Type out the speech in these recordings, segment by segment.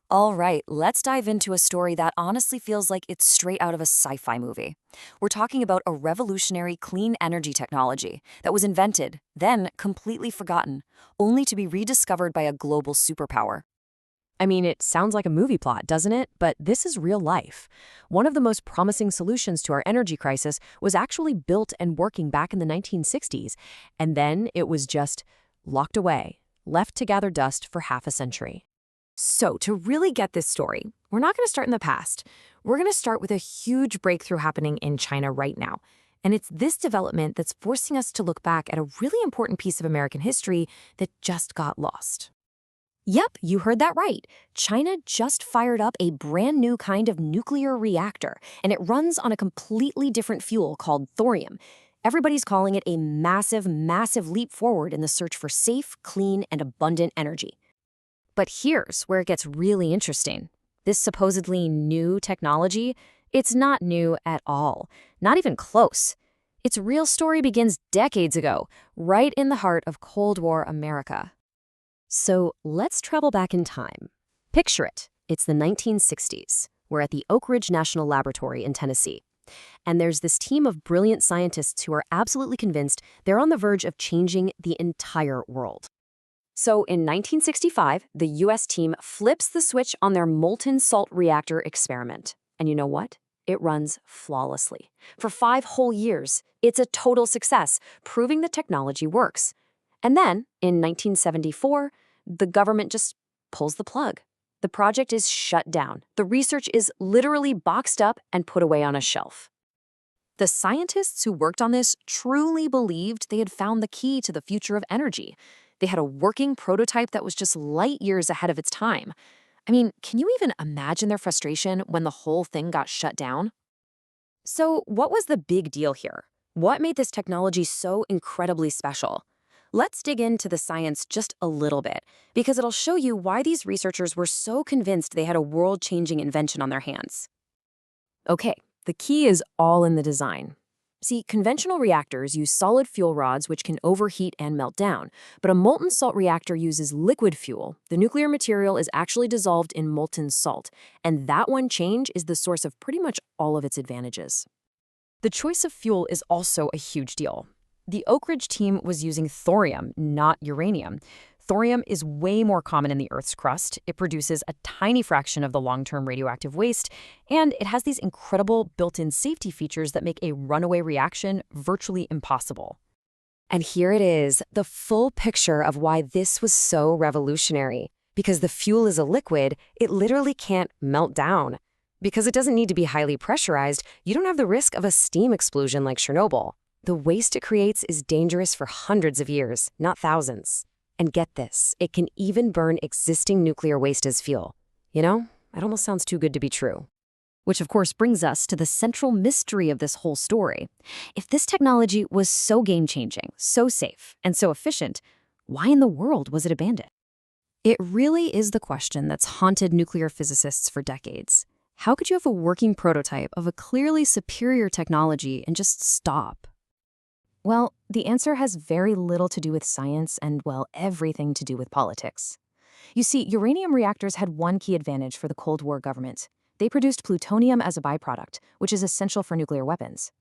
All right, let's dive into a story that honestly feels like it's straight out of a sci-fi movie. We're talking about a revolutionary clean energy technology that was invented, then completely forgotten, only to be rediscovered by a global superpower. I mean, it sounds like a movie plot, doesn't it? But this is real life. One of the most promising solutions to our energy crisis was actually built and working back in the 1960s, and then it was just locked away, left to gather dust for half a century. So, to really get this story, we're not going to start in the past. We're going to start with a huge breakthrough happening in China right now. And it's this development that's forcing us to look back at a really important piece of American history that just got lost. Yep, you heard that right. China just fired up a brand new kind of nuclear reactor, and it runs on a completely different fuel called thorium. Everybody's calling it a massive, massive leap forward in the search for safe, clean, and abundant energy. But here's where it gets really interesting. This supposedly new technology, it's not new at all. Not even close. Its real story begins decades ago, right in the heart of Cold War America. So let's travel back in time. Picture it. It's the 1960s. We're at the Oak Ridge National Laboratory in Tennessee. And there's this team of brilliant scientists who are absolutely convinced they're on the verge of changing the entire world. So in 1965, the U.S. team flips the switch on their Molten Salt Reactor experiment. And you know what? It runs flawlessly. For 5 whole years, it's a total success, proving the technology works. And then, in 1974, the government just pulls the plug. The project is shut down. The research is literally boxed up and put away on a shelf. The scientists who worked on this truly believed they had found the key to the future of energy. They had a working prototype that was just light years ahead of its time. I mean, can you even imagine their frustration when the whole thing got shut down? So, what was the big deal here? What made this technology so incredibly special? Let's dig into the science just a little bit, because it'll show you why these researchers were so convinced they had a world-changing invention on their hands. Okay, the key is all in the design. See, conventional reactors use solid fuel rods which can overheat and melt down, but a molten salt reactor uses liquid fuel. The nuclear material is actually dissolved in molten salt, and that one change is the source of pretty much all of its advantages. The choice of fuel is also a huge deal. The Oak Ridge team was using thorium, not uranium. Thorium is way more common in the Earth's crust. It produces a tiny fraction of the long-term radioactive waste, and it has these incredible built-in safety features that make a runaway reaction virtually impossible. And here it is, the full picture of why this was so revolutionary. Because the fuel is a liquid, it literally can't melt down. Because it doesn't need to be highly pressurized, you don't have the risk of a steam explosion like Chernobyl. The waste it creates is dangerous for hundreds of years, not thousands. And get this, it can even burn existing nuclear waste as fuel. You know, it almost sounds too good to be true. Which of course brings us to the central mystery of this whole story. If this technology was so game-changing, so safe, and so efficient, why in the world was it abandoned? It really is the question that's haunted nuclear physicists for decades. How could you have a working prototype of a clearly superior technology and just stop? Well, the answer has very little to do with science and, well, everything to do with politics. You see, uranium reactors had one key advantage for the Cold War government. They produced plutonium as a byproduct, which is essential for nuclear weapons.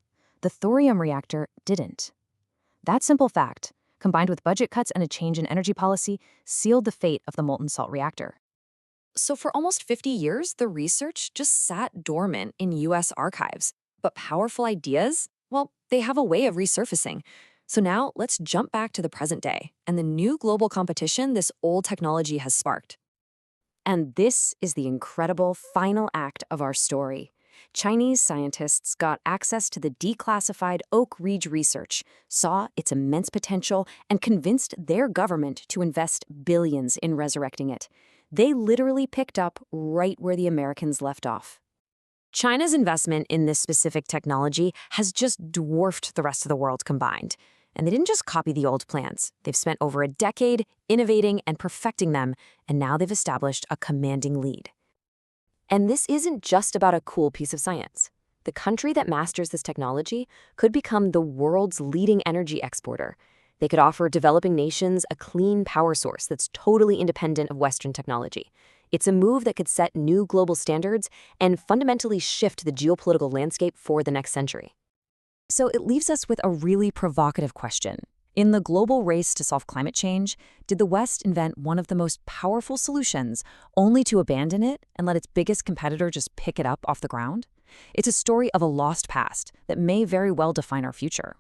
The thorium reactor didn't. That simple fact, combined with budget cuts and a change in energy policy, sealed the fate of the molten salt reactor. So for almost 50 years, the research just sat dormant in U.S. archives. But powerful ideas? Well, they have a way of resurfacing. So now let's jump back to the present day and the new global competition this old technology has sparked. And this is the incredible final act of our story. Chinese scientists got access to the declassified Oak Ridge research, saw its immense potential, and convinced their government to invest billions in resurrecting it. They literally picked up right where the Americans left off. China's investment in this specific technology has just dwarfed the rest of the world combined. And they didn't just copy the old plans. They've spent over a decade innovating and perfecting them, and now they've established a commanding lead. And this isn't just about a cool piece of science. The country that masters this technology could become the world's leading energy exporter. They could offer developing nations a clean power source that's totally independent of Western technology. It's a move that could set new global standards and fundamentally shift the geopolitical landscape for the next century. So it leaves us with a really provocative question. In the global race to solve climate change, did the West invent one of the most powerful solutions only to abandon it and let its biggest competitor just pick it up off the ground? It's a story of a lost past that may very well define our future.